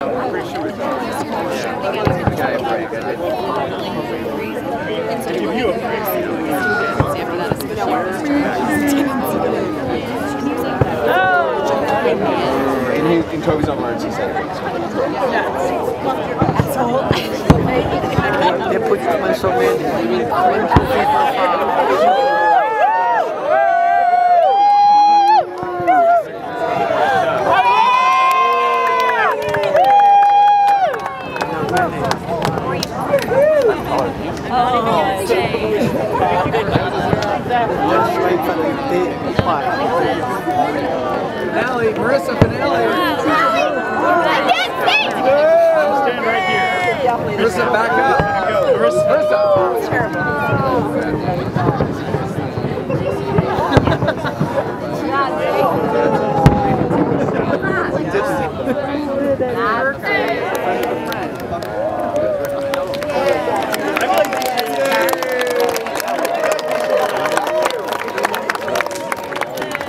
In Toby's own words, he said it. They put so many. Finale, Marissa, finale. Stand right here. Marissa, back up. Marissa. Terrible.